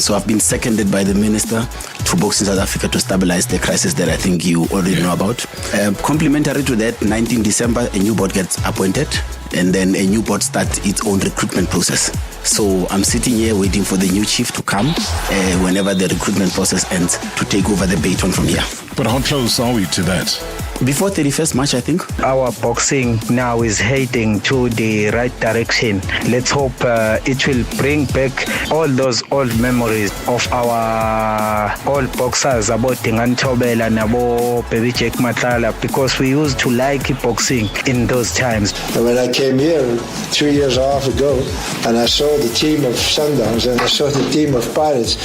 So I've been seconded by the Minister to Boxing South Africa to stabilize the crisis that I think you already know about. Complementary to that, 19 December, a new board gets appointed, and then a new board starts its own recruitment process. So I'm sitting here waiting for the new chief to come whenever the recruitment process ends to take over the baton from here. But how close are we to that? Before 31st March, I think. Our boxing now is heading to the right direction. Let's hope it will bring back all those old memories of our old boxers, about Tingantobel and about Baby Jack Matlala, because we used to like boxing in those times. And when I came here 3.5 years ago and I saw the team of Sundowns and I saw the team of Pirates,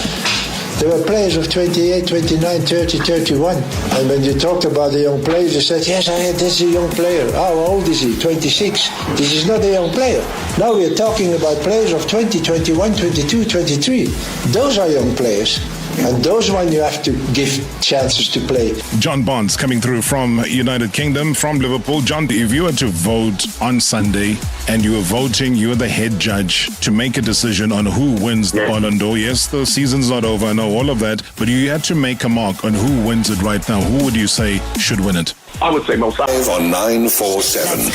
there were players of 28, 29, 30, 31. And when you talked about the young players, you said, yes, this is a young player. How old is he? 26. This is not a young player. Now we're talking about players of 20, 21, 22, 23. Those are young players. And those ones you have to give chances to play. John Bonds coming through from United Kingdom, from Liverpool. John, if you were to vote on Sunday and you were voting, you were the head judge to make a decision on who wins the Ballon d'Or. Yes, the season's not over, I know all of that, but you had to make a mark on who wins it right now. Who would you say should win it? I would say Mo Salah. On 947,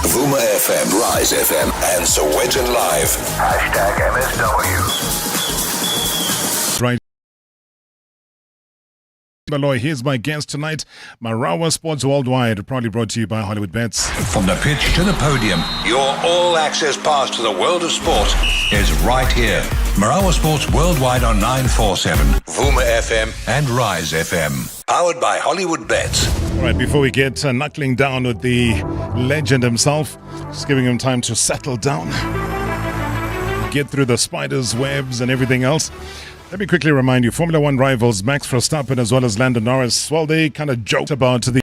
Vuma FM, Rise FM, and Sowetan Live. #MSW. Right. Baloyi, here's my guest tonight, Marawa Sports Worldwide, proudly brought to you by Hollywood Bets. From the pitch to the podium, your all-access pass to the world of sport is right here. Marawa Sports Worldwide on 947, Vuma FM and Rise FM. Powered by Hollywood Bets. All right, before we get knuckling down with the legend himself, just giving him time to settle down, get through the spider's webs and everything else. Let me quickly remind you, Formula One rivals Max Verstappen as well as Lando Norris, well, they kind of joked about the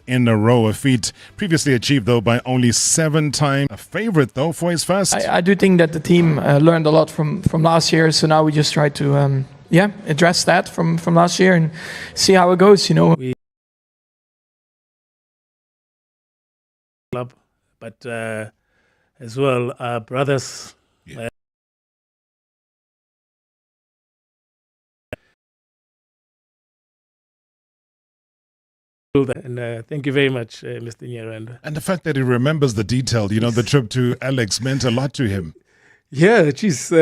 in a row, a feat previously achieved though by only 7 times. A favorite though for his first. I do think that the team learned a lot from last year, so now we just try to address that from last year and see how it goes, you know. Club, but as well our brothers. Yeah. And thank you very much, Mr. Nyaranda. And the fact that he remembers the detail, you know, the trip to Alex meant a lot to him. Yeah, geez, how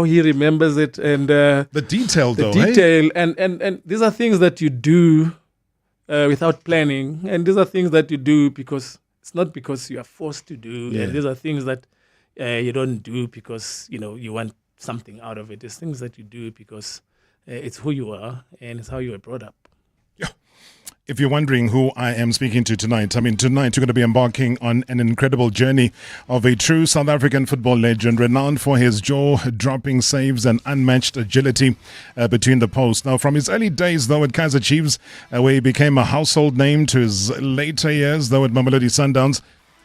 he remembers it and the detail, the though, detail, and these are things that you do without planning, and these are things that you do because it's not because you are forced to do. Yeah. And these are things that you don't do because you want something out of it. It's things that you do because it's who you are and it's how you were brought up. If you're wondering who I am speaking to tonight, tonight you're going to be embarking on an incredible journey of a true South African football legend, renowned for his jaw-dropping saves and unmatched agility between the posts. Now, from his early days, though, at Kaizer Chiefs, where he became a household name, to his later years, though, at Mamelodi Sundowns,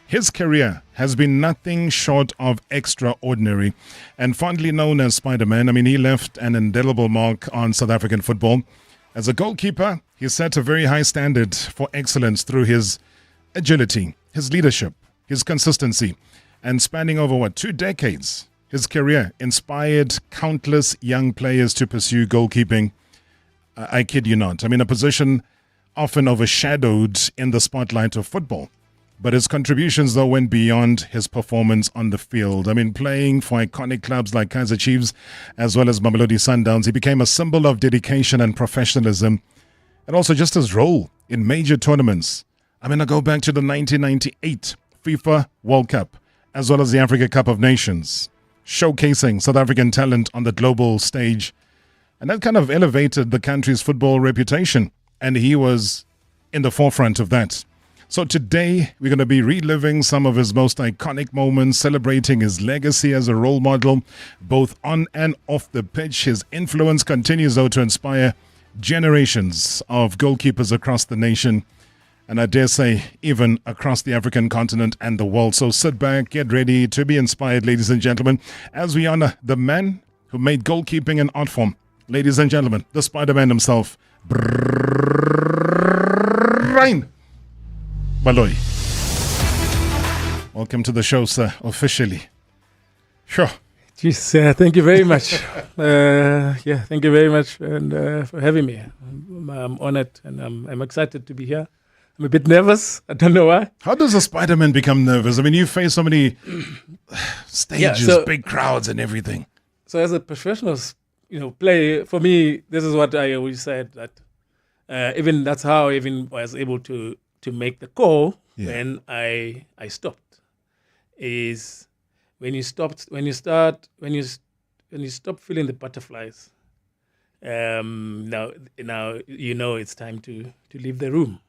his career has been nothing short of extraordinary. And fondly known as Spiderman, he left an indelible mark on South African football. As a goalkeeper, he set a very high standard for excellence through his agility, his leadership, his consistency, and spanning over, 2 decades, his career inspired countless young players to pursue goalkeeping. I kid you not. A position often overshadowed in the spotlight of football. But his contributions, though, went beyond his performance on the field. Playing for iconic clubs like Kaizer Chiefs as well as Mamelodi Sundowns, he became a symbol of dedication and professionalism. And also just his role in major tournaments. I go back to the 1998 FIFA World Cup as well as the Africa Cup of Nations, showcasing South African talent on the global stage. And that kind of elevated the country's football reputation. And he was in the forefront of that. So today, we're going to be reliving some of his most iconic moments, celebrating his legacy as a role model, both on and off the pitch. His influence continues, though, to inspire generations of goalkeepers across the nation, and I dare say, even across the African continent and the world. So sit back, get ready to be inspired, ladies and gentlemen, as we honor the man who made goalkeeping an art form. Ladies and gentlemen, the Spider-Man himself. Brian Baloyi, welcome to the show, sir, officially. Sure. Jeez, thank you very much. Thank you very much and for having me. I'm honored and I'm excited to be here. I'm a bit nervous. I don't know why. How does a Spiderman become nervous? I mean, you face so many stages, big crowds and everything. So as a professional, play, for me, this is what I always said, that even that's how I even was able to make the call when I stopped. Is when you stop feeling the butterflies, now it's time to leave the room.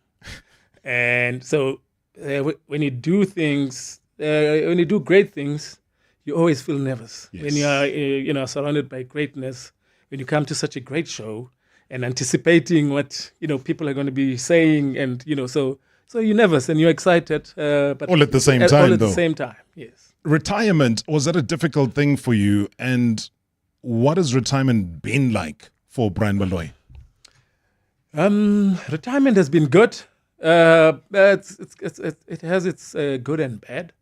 And so when you do things, when you do great things, you always feel nervous. Yes. When you are surrounded by greatness, when you come to such a great show and anticipating what people are going to be saying, and so you're nervous and you're excited, but all at the same time. All at the same time, yes. Retirement, was that a difficult thing for you? And what has retirement been like for Brian Baloyi? Retirement has been good. It has its good and bad,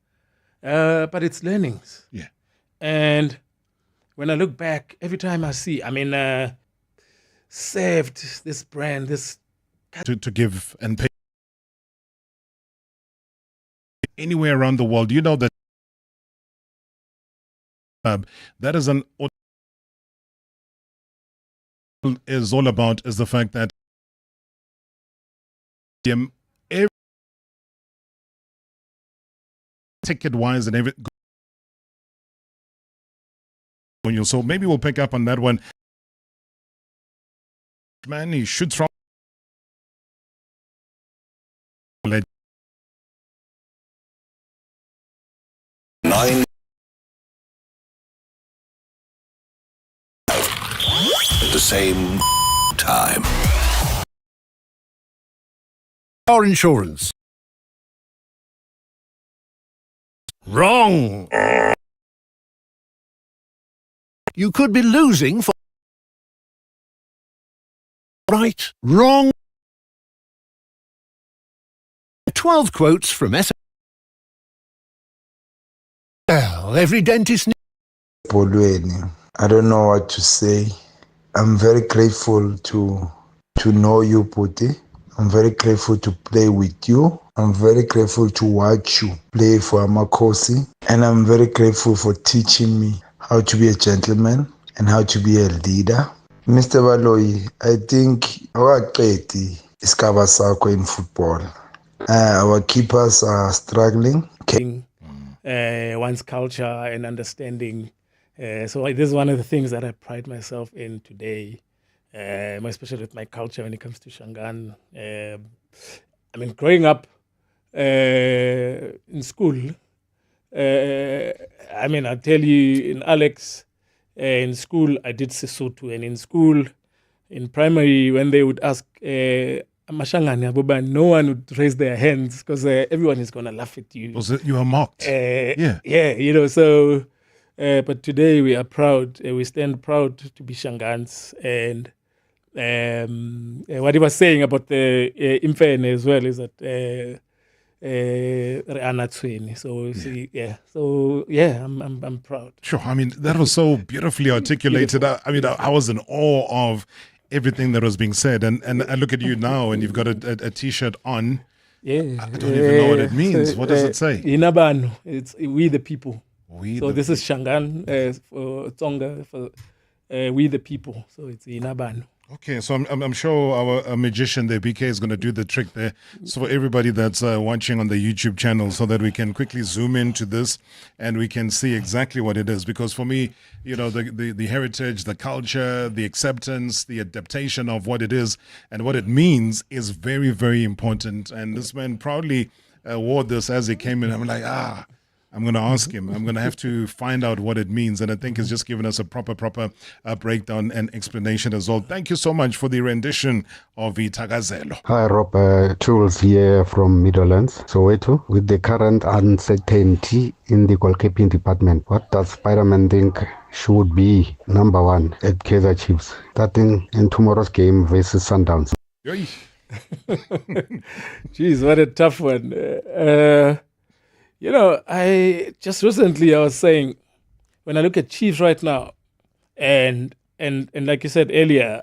but it's learnings. Yeah. And when I look back, every time I see, saved this brand, this to give and pay anywhere around the world. You know that that is is all about is the fact that every ticket wise and every, so maybe we'll pick up on that one. Man, he shoots from Nine at the same time. Car insurance. Wrong. You could be losing for... Right. Wrong. 12 quotes from S. Well, every dentist... Baloyi, I don't know what to say. I'm very grateful to know you, Puti. I'm very grateful to play with you. I'm very grateful to watch you play for Amakosi. And I'm very grateful for teaching me how to be a gentleman and how to be a leader. Mr. Baloyi, I think awaqedi isigaba sakho in football. Our keepers are struggling. One's culture and understanding. So this is one of the things that I pride myself in today, especially with my culture when it comes to Shangaan. Growing up in school, I'll tell you, in Alex, in school, I did Sesotho. And in school, in primary, when they would ask, no one would raise their hands because everyone is going to laugh at you. You are mocked. Yeah, so... but today we are proud. We stand proud to be Shangaans. And what he was saying about the Imfene as well is that I'm proud. Sure. That was so beautifully articulated. I was in awe of everything that was being said. And I look at you now and you've got a T-shirt on. Yeah. I don't even know what it means. What does it say? Inabano. It's we the people. This people. is Shangaan for Tsonga, for we the people. So it's Inabano. Okay, so I'm sure our magician there, BK, is going to do the trick there. So for everybody that's watching on the YouTube channel, so that we can quickly zoom into this and we can see exactly what it is. Because for me, the heritage, the culture, the acceptance, the adaptation of what it is and what it means is very, very important. And this man proudly wore this as he came in. I'm like, I'm going to ask him. I'm going to have to find out what it means. And I think he's just given us a proper breakdown and explanation as well. Thank you so much for the rendition of Itakazelo. Hi, Rob. Jules here from Midlands, Soweto. With the current uncertainty in the goalkeeping department, what does Spiderman think should be number one at Kaizer Chiefs, starting in tomorrow's game versus Sundowns? Jeez, what a tough one. I just recently I was saying, when I look at Chiefs right now, and like you said earlier,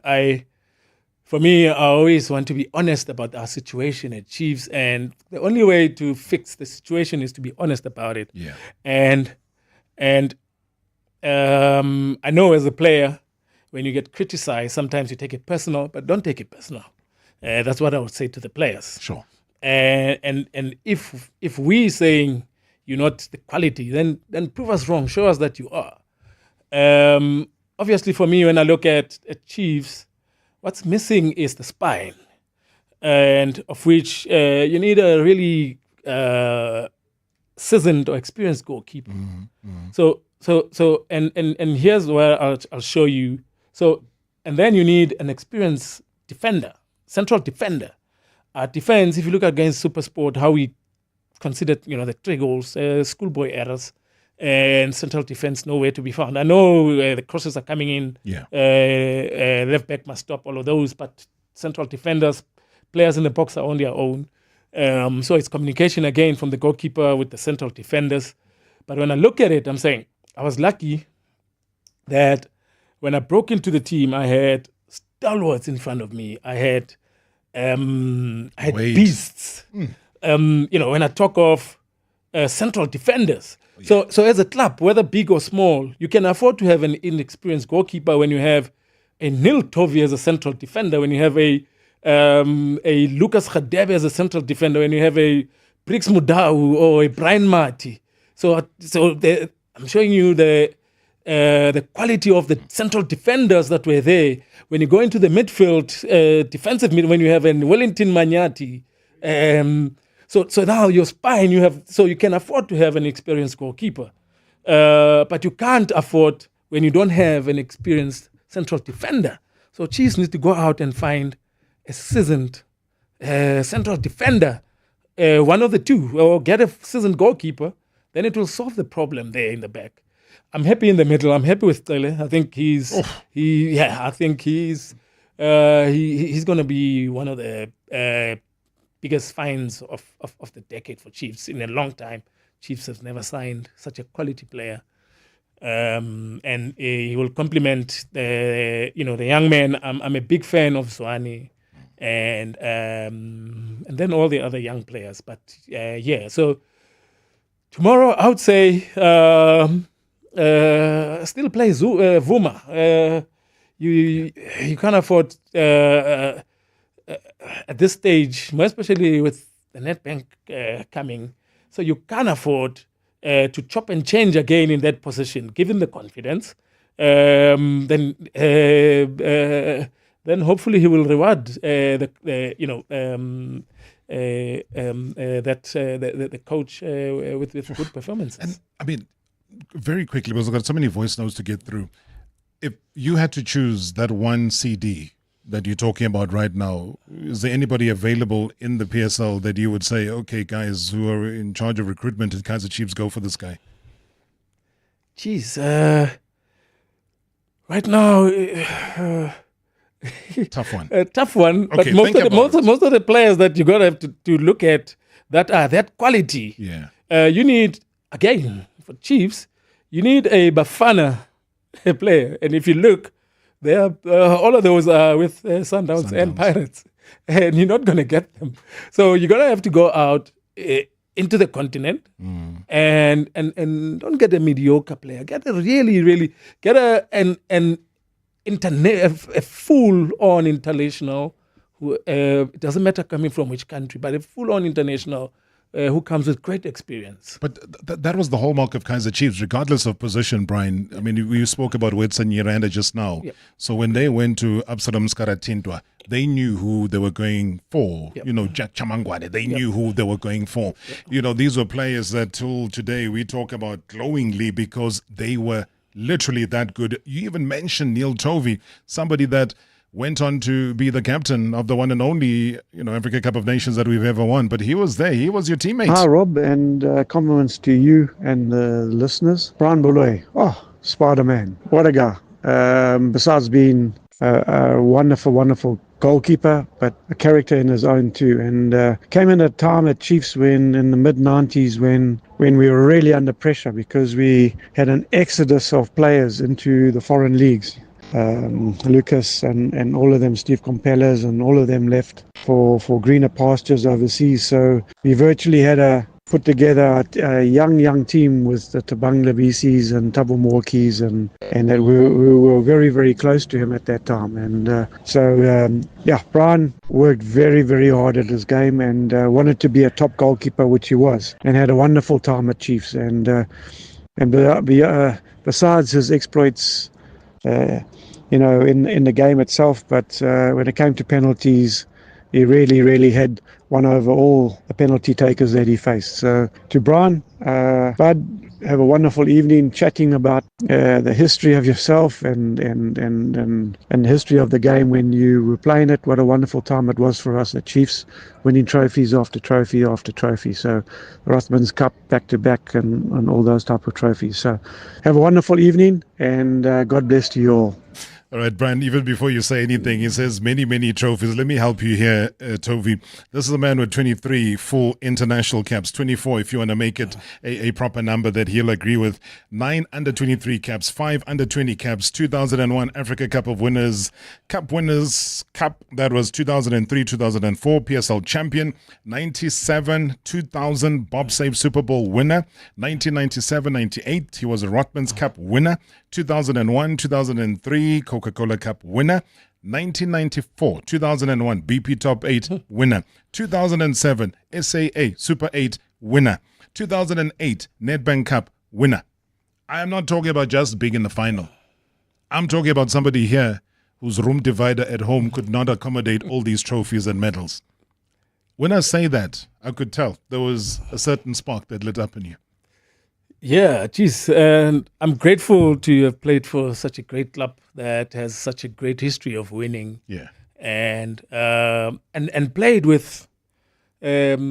for me, I always want to be honest about our situation at Chiefs, and the only way to fix the situation is to be honest about it. Yeah. And I know as a player, when you get criticized, sometimes you take it personal, but don't take it personal. That's what I would say to the players. Sure. And if we saying you're not the quality, then prove us wrong. Show us that you are. Obviously, for me, when I look at Chiefs, what's missing is the spine, and of which you need a really seasoned or experienced goalkeeper. So here's where I'll show you. So, and then you need an experienced defender, central defender. Our defense, if you look against SuperSport, how we considered, the 3 goals, schoolboy errors, and central defense nowhere to be found. I know the crosses are coming in. Yeah. Left back must stop all of those, but central defenders, players in the box are on their own. So it's communication again from the goalkeeper with the central defenders. But when I look at it, I'm saying I was lucky that when I broke into the team, I had stalwarts in front of me. I had beasts. When I talk of central defenders. So as a club, whether big or small, you can afford to have an inexperienced goalkeeper when you have a Nil Tovi as a central defender, when you have a Lucas Khadebe as a central defender, when you have a Brix Mudau or a Brian Marty. So I'm showing you the quality of the central defenders that were there. When you go into the midfield, defensive mid, when you have a Wellington Manyati, so now your spine, you can afford to have an experienced goalkeeper, but you can't afford when you don't have an experienced central defender. So Chiefs need to go out and find a seasoned central defender, one of the two, or get a seasoned goalkeeper. Then it will solve the problem there in the back. I'm happy in the middle. I'm happy with Tele. I think he's going to be one of the biggest finds of the decade for Chiefs in a long time. Chiefs have never signed such a quality player, and he will complement the young man. I'm a big fan of Zwane, and then all the other young players. But so tomorrow I would say still play Vuma. You can't afford at this stage, more especially with the Nedbank coming, so you can't afford to chop and change again in that position. Give him the confidence, then hopefully he will reward the coach with good performances. And I mean, very quickly, because I've got so many voice notes to get through. If you had to choose that one CD that you're talking about right now, is there anybody available in the PSL that you would say, okay, guys who are in charge of recruitment at Kaizer Chiefs, go for this guy? Right now, tough one. Tough one. Okay, but most of the players that you're gonna have to look at that are that quality. Yeah. You need, again, for Chiefs, you need a Bafana player, and if you look, they are all of those are with Sundowns and Pirates, and you're not going to get them. So you're going to have to go out into the continent and don't get a mediocre player. Get a really get a full-on international. Who it doesn't matter coming from which country, but a full-on international who comes with great experience. But that was the hallmark of Kaizer Chiefs, regardless of position, Brian. I mean, you spoke about Wetson Nyiranda just now. Yep. So when they went to Absalom Skaratintwa, they knew who they were going for. Yep. Jack Chamangwane, they knew who they were going for. Yep. These were players that till today we talk about glowingly because they were literally that good. You even mentioned Neil Tovey, somebody that went on to be the captain of the one and only, Africa Cup of Nations that we've ever won. But he was there. He was your teammate. Hi, Rob, and compliments to you and the listeners. Brian Baloyi. Oh, Spiderman. What a guy. Besides being a wonderful goalkeeper, but a character in his own too. And came in a time at Chiefs when in the mid-90s when we were really under pressure because we had an exodus of players into the foreign leagues. Lucas and all of them, Steve Compellers and all of them left for greener pastures overseas. So we virtually had put together a young team with the Tabang Lebisis and Thabo Morkies and that we were very, very close to him at that time. And Brian worked very, very hard at his game and wanted to be a top goalkeeper, which he was, and had a wonderful time at Chiefs. And besides his exploits, in the game itself, but when it came to penalties, he really, really had won over all the penalty takers that he faced. So to Brian, Bud, have a wonderful evening chatting about the history of yourself and the history of the game when you were playing it. What a wonderful time it was for us at Chiefs, winning trophies after trophy after trophy. So Rothmans Cup back to back and all those type of trophies. So have a wonderful evening and God bless to you all. All right, Brian, even before you say anything, he says many, many trophies. Let me help you here, Tovi. This is a man with 23 full international caps, 24 if you want to make it a proper number that he'll agree with, 9 under-23 caps, 5 under-20 caps, 2001 Africa Cup of Winners, Cup, that was 2003, 2004, PSL champion, 97, 2000 Bob Save Super Bowl winner, 1997, 98, he was a Rothmans Cup winner, 2001, 2003 Coca-Cola Cup winner, 1994, 2001 BP Top 8 winner, 2007 SAA Super 8 winner, 2008 Nedbank Cup winner. I am not talking about just being in the final. I'm talking about somebody here whose room divider at home could not accommodate all these trophies and medals. When I say that, I could tell there was a certain spark that lit up in you. Yeah, geez, and I'm grateful to have played for such a great club that has such a great history of winning. Yeah, and played with players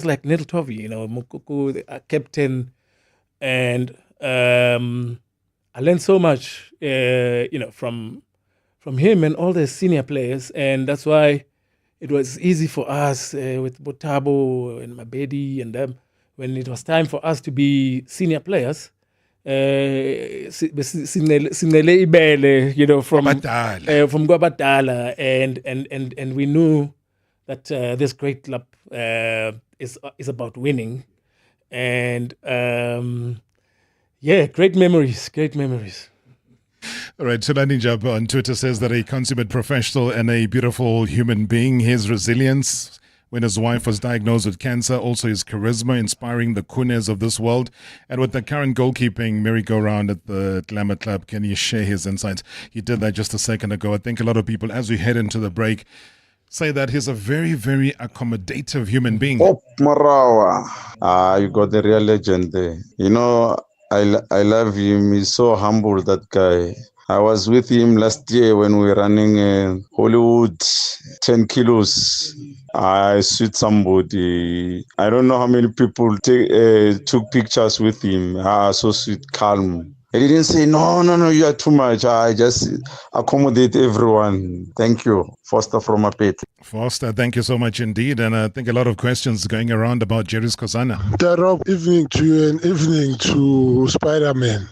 like Neil Tovey, Mokoko, the captain, and I learned so much, from him and all the senior players, and that's why it was easy for us with Botabo and Mabedi and them. When it was time for us to be senior players, Sinele Ibele, from Gwabadala, and we knew that this great club is about winning, and great memories. All right, Tulani Jab on Twitter says that a consummate professional and a beautiful human being, his resilience when his wife was diagnosed with cancer, also his charisma inspiring the Kunes of this world. And with the current goalkeeping merry-go-round at the Glamour Club, can you share his insights? He did that just a second ago. I think a lot of people, as we head into the break, say that he's a very, very accommodative human being. Oh, Marawa. You got the real legend there. I love him. He's so humble, that guy. I was with him last year when we were running Hollywood 10 kilos. I shoot somebody. I don't know how many people took pictures with him. So sweet, calm. He didn't say, no, you are too much. I just accommodate everyone. Thank you, Foster from Apete. Foster, thank you so much indeed. And I think a lot of questions going around about Jerry Skosana. Rob, evening to you and evening to Spiderman.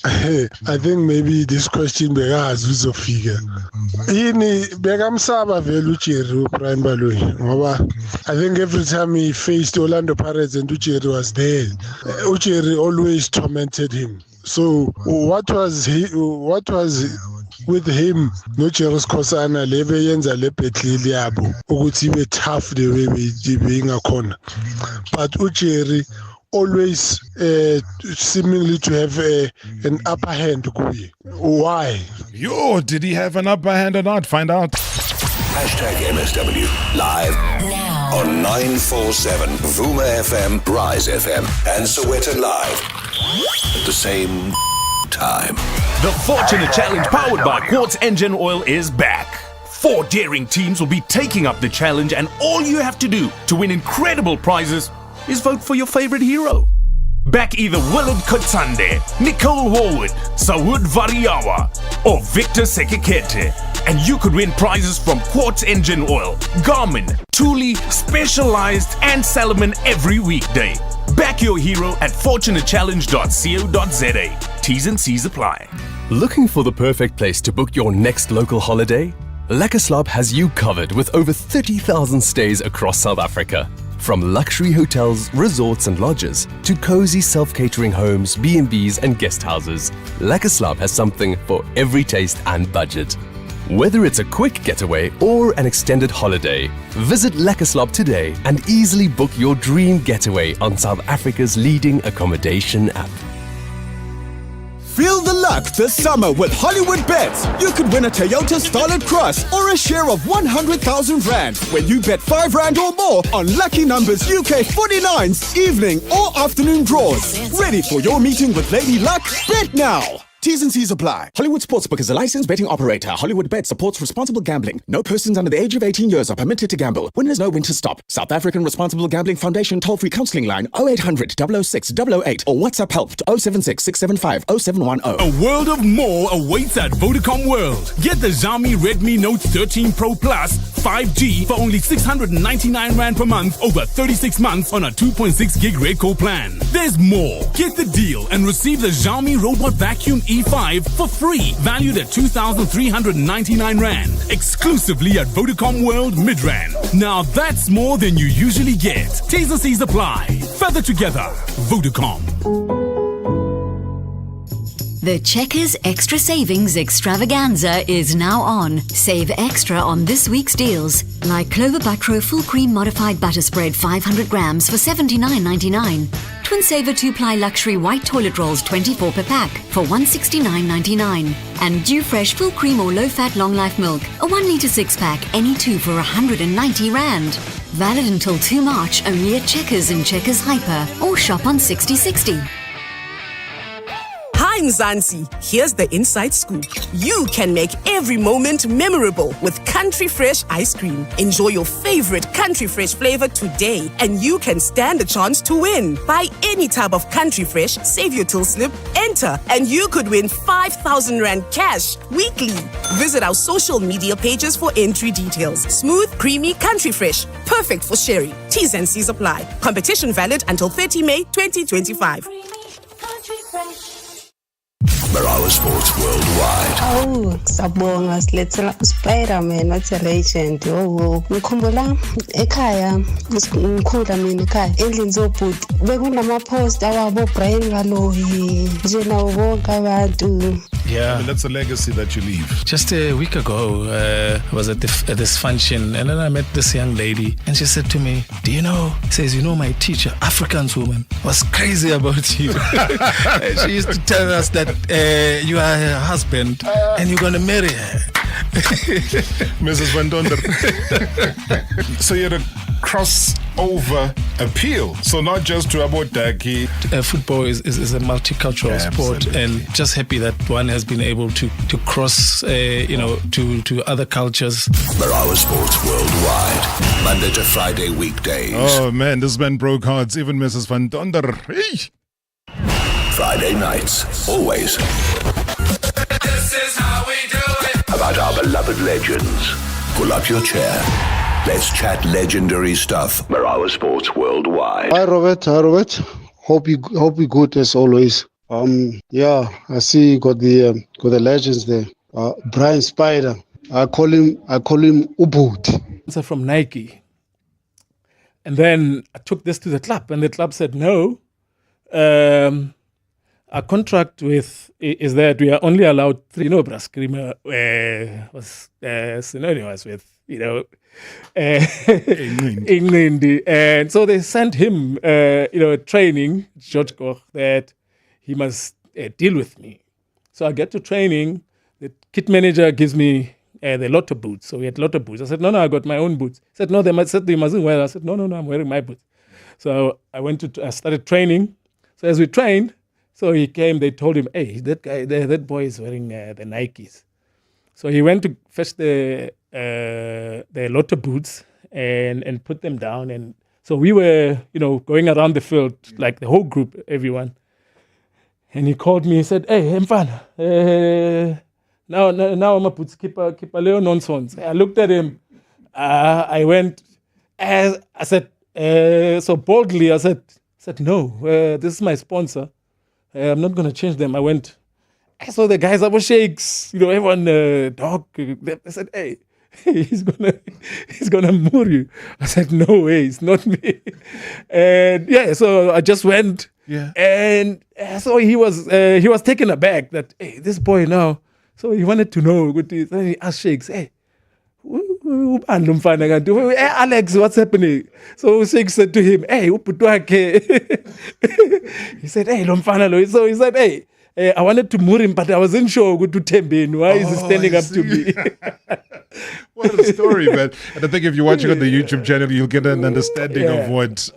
I think maybe this question begas with a figure. Begamsaba Velucheru, Prime Baloyi. I think every time he faced Orlando Pirates and Ucheri was there, Ucheri always tormented him. So what was with him no Jerus Kosana lebe yenza le petlili yabo ukuthi be tough the way being a corner, but Ucheri always seemingly to have an upper hand. Why? Did he have an upper hand or not? Find out. #MSW live now on 947 Vuma FM, Rise FM, and Soweto Live at the same time. The Fortunate Challenge powered by Quartz Engine Oil is back. 4 daring teams will be taking up the challenge, and all you have to do to win incredible prizes is vote for your favorite hero. Back either Willard Kotsande, Nicole Warwood, Saud Variawa, or Victor Sekekete. and you could win prizes from Quartz Engine Oil, Garmin, Thule, Specialized, and Salomon every weekday. Back your hero at fortunatechallenge.co.za. T's and C's apply. Looking for the perfect place to book your next local holiday? Lekker has you covered with over 30,000 stays across South Africa. From luxury hotels, resorts and lodges to cozy self-catering homes, B&Bs and guest houses, Lekker has something for every taste and budget. Whether it's a quick getaway or an extended holiday, visit Lekker today and easily book your dream getaway on South Africa's leading accommodation app. Feel the luck this summer with Hollywood Bets. You could win a Toyota Starlet Cross or a share of 100,000 Rand when you bet 5 Rand or more on lucky numbers UK 49's evening or afternoon draws. Ready for your meeting with Lady Luck? Bet now! T's and C's apply. Hollywood Sportsbook is a licensed betting operator. Hollywood Bet supports responsible gambling. No persons under the age of 18 years are permitted to gamble. Winners know when to stop. South African Responsible Gambling Foundation toll-free counselling line 0800 006 008 or WhatsApp help to 076 675 0710. A world of more awaits at Vodacom World. Get the Xiaomi Redmi Note 13 Pro Plus 5G for only 699 Rand per month over 36 months on a 2.6 gig Redco plan. There's more. Get the deal and receive the Xiaomi Robot Vacuum E5 for free, valued at 2,399 Rand, exclusively at Vodacom World Midrand. Now that's more than you usually get. T's and C's apply. Further together, Vodacom. The Checkers Extra Savings Extravaganza is now on. Save extra on this week's deals, like Clover Butro Full Cream Modified Butter Spread 500 grams for $79.99. Twin Saver 2-ply Luxury White Toilet Rolls 24 per pack for $169.99. And Dew Fresh Full Cream or Low Fat Long Life Milk, a 1 litre 6-pack, any two for 190 Rand. Valid until 2 March only at Checkers and Checkers Hyper or shop on 6060. Hi Mzansi, here's the inside scoop. You can make every moment memorable with Country Fresh ice cream. Enjoy your favorite Country Fresh flavor today and you can stand a chance to win. Buy any type of Country Fresh, save your till slip, enter and you could win 5,000 Rand cash weekly. Visit our social media pages for entry details. Smooth, creamy Country Fresh, perfect for sharing. T's and C's apply. Competition valid until 30 May 2025. Marawa Sports Worldwide. Oh, sabonga silethela Spiderman wathi legend. Oh, ngikhumbula ekhaya, ngikhula mina ekhaya endlini zobhuti bekunama post awabo Brian Baloyi nje nawo bonke abantu. Yeah, but that's a legacy that you leave. Just a week ago, I was at this function and then I met this young lady and she said to me, do you know, says, you know, my teacher, Afrikaans woman, was crazy about you. She used to tell us that you are her husband and you're going to marry her. Mrs. Van Donder. So you had a crossover appeal. So not just to Abotaki. Football is a multicultural sport, and just happy that one has been able to cross, to other cultures. Marawa Sports Worldwide, Monday to Friday weekdays. Oh man, this man broke hearts. Even Mrs. Van Donder. Hey. Friday nights, always. This is how we do it. About our beloved legends. Pull up your chair. Let's chat legendary stuff. Marawa Sports Worldwide. Hi Robert. Hope you good as always. Yeah, I see you got the legends there. Brian Spider. I call him Ubud. So from Nike. And then I took this to the club, and the club said no. Our contract is that we are only allowed 3. Braskrima was synonymous with England, and so they sent him training, George Koch, that he must deal with me. So I get to training. The kit manager gives me the Lotto boots. So we had Lotto boots. I said, no, I got my own boots. He said, no, they mustn't wear. I said, no, I'm wearing my boots. So I started training. So as we trained, so he came, they told him, hey, that boy is wearing the Nikes. So he went to fetch the Lotto boots and put them down. And so we were, going around the field, like the whole group, everyone. And he called me, he said, hey, Mfana, Now I'm a put keeper Leo nonsense. I looked at him. I went. I said so boldly. I said no. This is my sponsor. I'm not gonna change them. I went. I saw the guys were shakes. Everyone dog. They said, hey. He's gonna move you. I said, no way, it's not me. And so I just went. Yeah. And so he was taken aback that, hey, this boy now. So he wanted to know. Then he asked Shakes, hey, Alex, what's happening? So Shakes said to him, hey, he said, hey, Lomfana. So he said, hey, I wanted to move him, but I wasn't sure to Tembin. Why is he standing up to me? What a story, man. And I think if you're watching on the YouTube channel, you'll get an understanding of what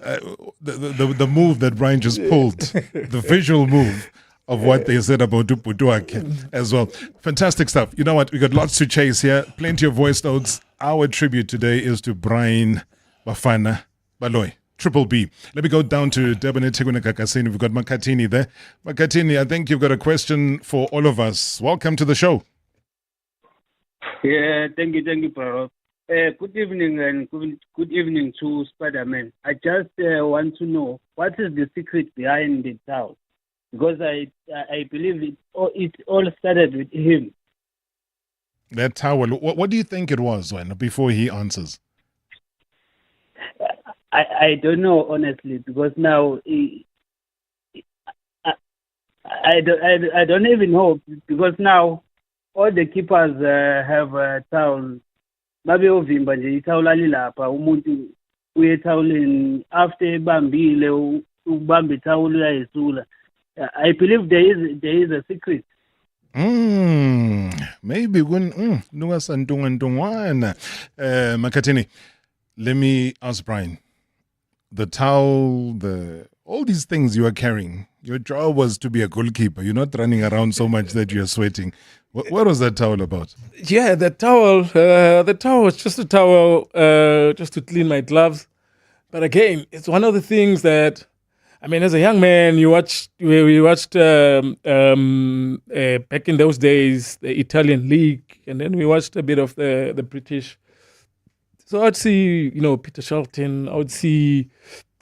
the move that Brian just pulled, the visual move of what they said about Duputuake as well. Fantastic stuff. You know what? We got lots to chase here. Plenty of voice notes. Our tribute today is to Brian Bafana Baloyi. Triple B. Let me go down to Debone Teguna Kakasini. We've got Makatini there. Makatini, I think you've got a question for all of us. Welcome to the show. Yeah, thank you, Bro. Good evening and good evening to Spiderman. I just want to know what is the secret behind the towel, because I believe it all started with him. That towel. What do you think it was, when before he answers? I don't know, honestly, because now I don't even know, because now all the keepers have a towel. Maybe ovimba nje itawula lilapha umuntu uyetawuleni after ebambile ubamba itawula uyayisula. I believe there is a secret. Maybe Makatini, let me ask Brian. The towel, all these things you are carrying, your job was to be a goalkeeper. You're not running around so much that you're sweating. What was that towel about? Yeah, the towel was just a towel just to clean my gloves. But again, it's one of the things that, I mean, as a young man, we watched back in those days, the Italian league, and then we watched a bit of the British. So I'd see, Peter Shilton, I would see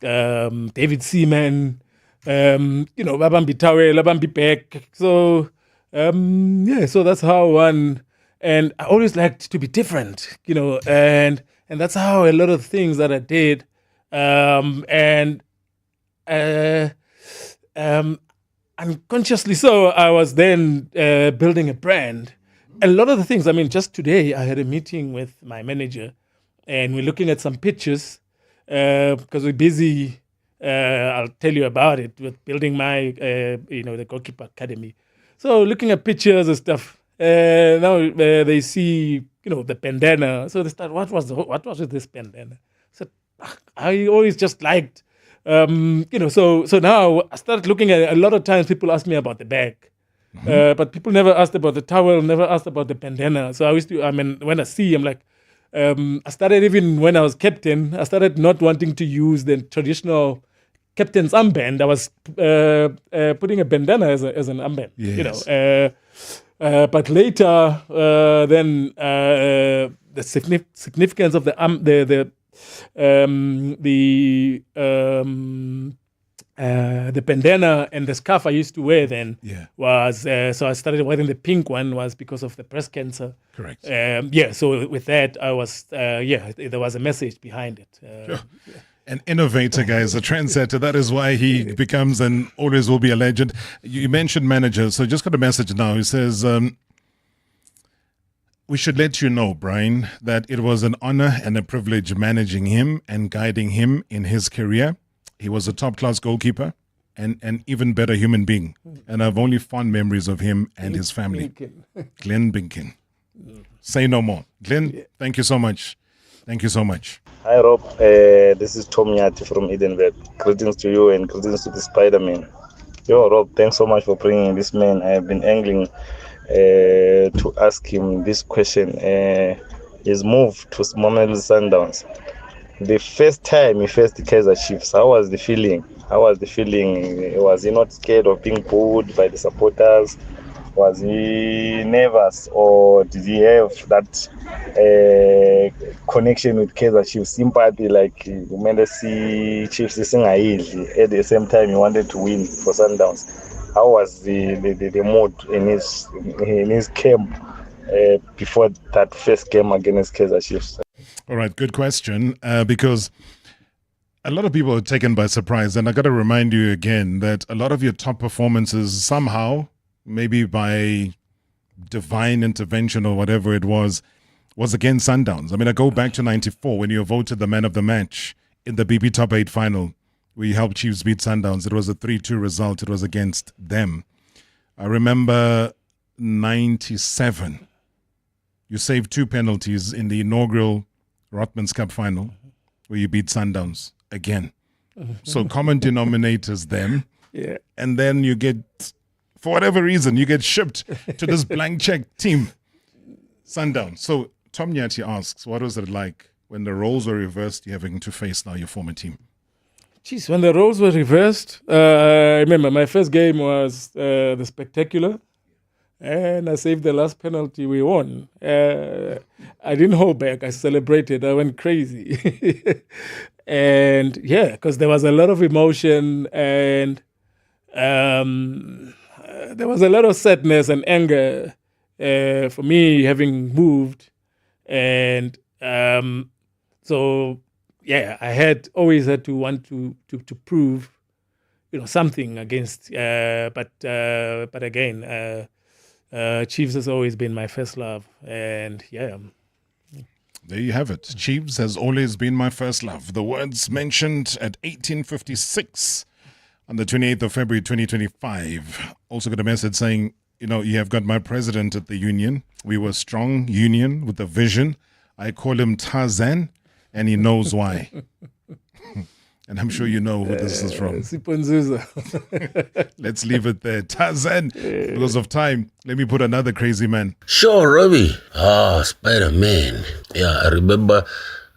David Seaman, Babambi Tawe, Labambi Beck. So, so that's how one, and I always liked to be different, and that's how a lot of things that I did, unconsciously so, I was then building a brand. A lot of the things, I mean, just today I had a meeting with my manager, and we're looking at some pictures because we're busy. I'll tell you about it with building my, the Goalkeeper Academy. So looking at pictures and stuff. Now they see, the bandana. So they start, what was with this bandana? So I always just liked, so now I started looking at it. A lot of times people ask me about the bag. But people never asked about the towel, never asked about the bandana. So when I see, I'm like, I started, even when I was captain, I started not wanting to use the traditional captain's armband. I was putting a bandana as an armband, yes. But later, then the significance of the bandana and the scarf I used to wear then was, so I started wearing the pink one was because of the breast cancer. Correct. So with that, I was, there was a message behind it. Sure. An innovator, guys, a trendsetter. That is why he becomes and always will be a legend. You mentioned manager, so just got a message now. He says, we should let you know, Brian, that it was an honor and a privilege managing him and guiding him in his career. He was a top-class goalkeeper and an even better human being. And I've only fond memories of him and his family. Glenn Binkin. Say no more. Glenn, thank you so much. Thank you so much. Hi, Rob. This is Tom Yati from Edenberg. Greetings to you and greetings to the Spiderman. Yo, Rob, thanks so much for bringing this man. I have been angling to ask him this question. His move to Mamelodi Sundowns. The first time he faced the Kaizer Chiefs, how was the feeling? Was he not scared of being booed by the supporters? Was he nervous, or did he have that connection with Kaizer Chiefs, sympathy, like umele si Chiefs singayidli, at the same time he wanted to win for Sundowns? How was the mood in his camp before that first game against Kaizer Chiefs? All right, good question, because a lot of people are taken by surprise, and I got to remind you again that a lot of your top performances somehow, maybe by divine intervention or whatever it was against Sundowns. I mean, I go back to 94 when you were voted the man of the match in the BP Top 8 final. We helped Chiefs beat Sundowns. It was a 3-2 result. It was against them. I remember 97. You saved 2 penalties in the inaugural Rothmans Cup final where you beat Sundowns again. So common denominators then. Yeah. And then you get, for whatever reason, you get shipped to this blank check team, Sundowns. So Tom Nyati asks, what was it like when the roles were reversed, you having to face now your former team? Jeez, when the roles were reversed, I remember my first game was the Spectacular, and I saved the last penalty we won. I didn't hold back. I celebrated. I went crazy. And yeah, because there was a lot of emotion, and there was a lot of sadness and anger for me having moved. And so, yeah, I always had to want to prove, something against. But again, Chiefs has always been my first love, and yeah. There you have it. Chiefs has always been my first love. The words mentioned at 1856 on the 28th of February 2025. Also got a message saying, you have got my president at the union. We were a strong union with a vision. I call him Tarzan, and he knows why. And I'm sure you know who this is from. Let's leave it there. Tarzan, because of time, let me put another crazy man. Sure, Robbie. Spider-Man. Yeah, I remember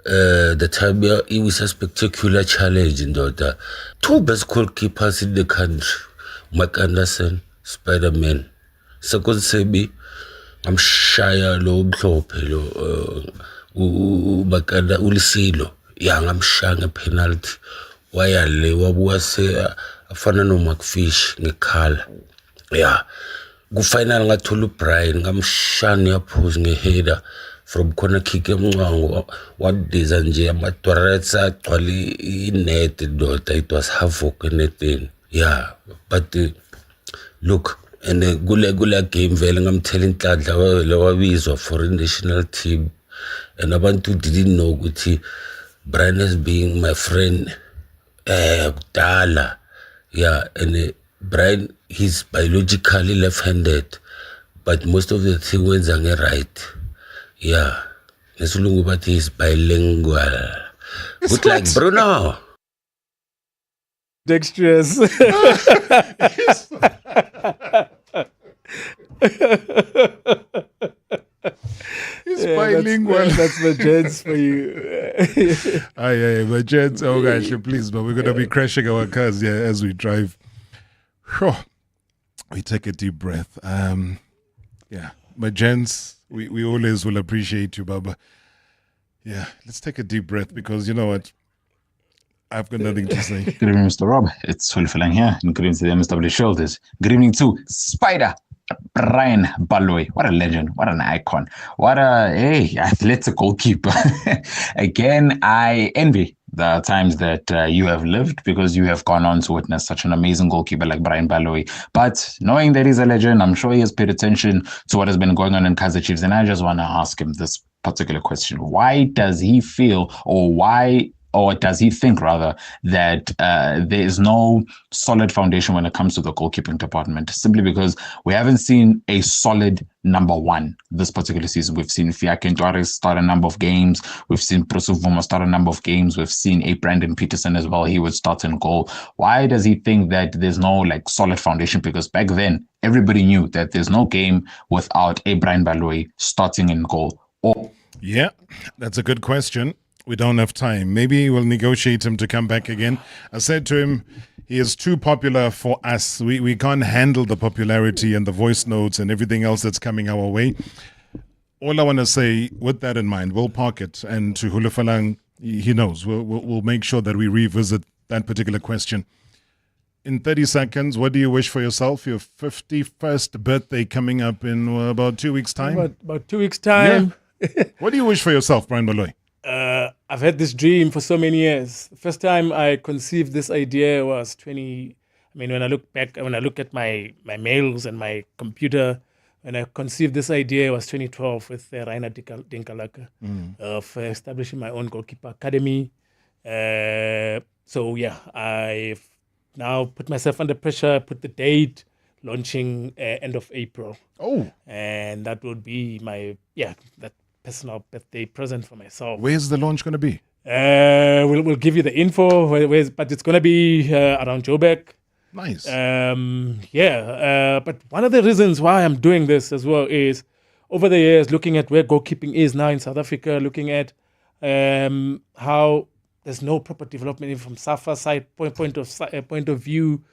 the time it was a spectacular challenge in the 2 best goalkeepers in the country. Mike Anderson, Spider-Man. Second Sebi, I'm Shia lo mhlophe lo Makanda ulisilo. Yeah, I'm Shang a penalty. Wayale wabuwa se afana no McFish ngekhala. Yeah. Kufinal ngathola uBrian ngamshani yaphuza ngeheader from corner kick emncango wadiza nje amadwaretsa agcwala inet dota. It was havoc netini. Yeah, but look, and kule game vele ngamthela inhlanhla wabizwa for a national team, and abantu didn't know ukuthi Brian as being my friend kudala. Yeah, and Brian, he's biologically left-handed, but most of the thing went right. Yeah, nesulungu but he's bilingual. Good like Bruno. Dexterous. He's bilingual. That's the gents for you. Aye, but gents, oh gosh, please, but we're going to be crashing our cars as we drive. We take a deep breath. Yeah, but gents, we always will appreciate you, Baba. Yeah, let's take a deep breath because you know what? I've got nothing to say. Good evening, Mr. Rob. It's Fulfilang here, and good evening to the MSW shoulders. Good evening to Spider Brian Baloyi. What a legend. What an icon. What a athletic goalkeeper. Again, I envy the times that you have lived because you have gone on to witness such an amazing goalkeeper like Brian Baloyi. But knowing that he's a legend, I'm sure he has paid attention to what has been going on in Kaizer Chiefs. And I just want to ask him this particular question. Why does he feel, or does he think rather, that there is no solid foundation when it comes to the goalkeeping department? Simply because we haven't seen a solid number one this particular season. We've seen Fiake Ntwari start a number of games. We've seen Prosuvuma start a number of games. We've seen a Brandon Peterson as well. He would start in goal. Why does he think that there's no solid foundation? Because back then, everybody knew that there's no game without a Brian Baloyi starting in goal. Yeah, that's a good question. We don't have time. Maybe we'll negotiate him to come back again. I said to him, He is too popular for us. We can't handle the popularity and the voice notes and everything else that's coming our way. All I want to say, with that in mind, we'll park it. And to Hulufalang, he knows. We'll make sure that we revisit that particular question. In 30 seconds, what do you wish for yourself? Your 51st birthday coming up in about 2 weeks' time? About 2 weeks' time. Yeah. What do you wish for yourself, Brian Baloyi? I've had this dream for so many years. The first time I conceived this idea was when I look at my mails and my computer, when I conceived this idea, it was 2012 with Rainer Dinkalaka of establishing my own goalkeeper academy. I've now put myself under pressure, put the date, launching end of April. Oh. And that would be my, that personal birthday present for myself. Where's the launch going to be? We'll give you the info, but it's going to be around Joburg. Nice. But one of the reasons why I'm doing this as well is over the years, looking at where goalkeeping is now in South Africa, looking at how there's no proper development even from SAFA side point of view.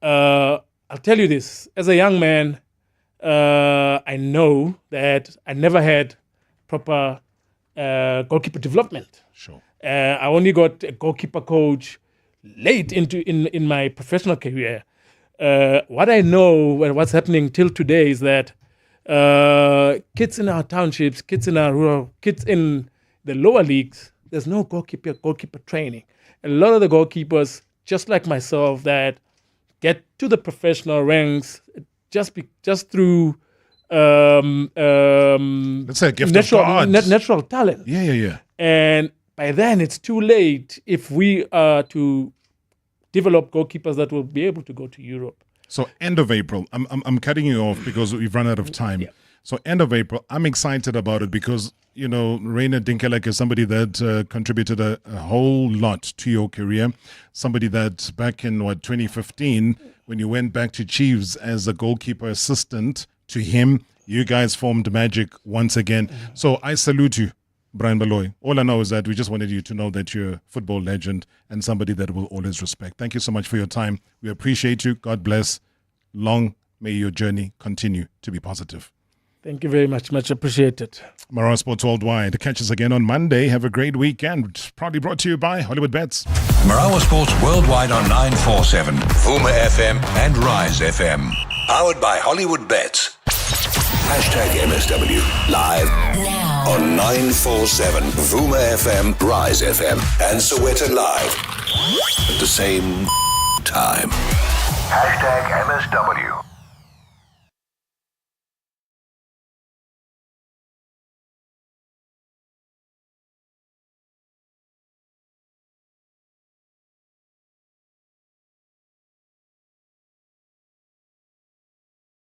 I'll tell you this: as a young man, I know that I never had proper goalkeeper development. Sure. I only got a goalkeeper coach late in my professional career. What I know, what's happening till today is that kids in our townships, kids in our rural, kids in the lower leagues, there's no goalkeeper training. A lot of the goalkeepers, just like myself, that get to the professional ranks just through let's say a gift of God. Natural talent. Yeah. And by then, it's too late if we are to develop goalkeepers that will be able to go to Europe. So end of April. I'm cutting you off because we've run out of time. Yeah. So end of April, I'm excited about it because, Rainer Dinkelek is somebody that contributed a whole lot to your career. Somebody that back in, 2015, when you went back to Chiefs as a goalkeeper assistant to him, you guys formed magic once again. Mm-hmm. So I salute you, Brian Baloyi. All I know is that we just wanted you to know that you're a football legend and somebody that we'll always respect. Thank you so much for your time. We appreciate you. God bless. Long may your journey continue to be positive. Thank you very much. Much appreciated. Marawa Sports Worldwide. Catch us again on Monday. Have a great weekend. Proudly brought to you by Hollywood Bets. Marawa Sports Worldwide on 947, Vuma FM and Rise FM. Powered by Hollywood Bets. #MSW live now on 947 Vuma FM, Rise FM, and Sowetan Live at the same time. #MSW.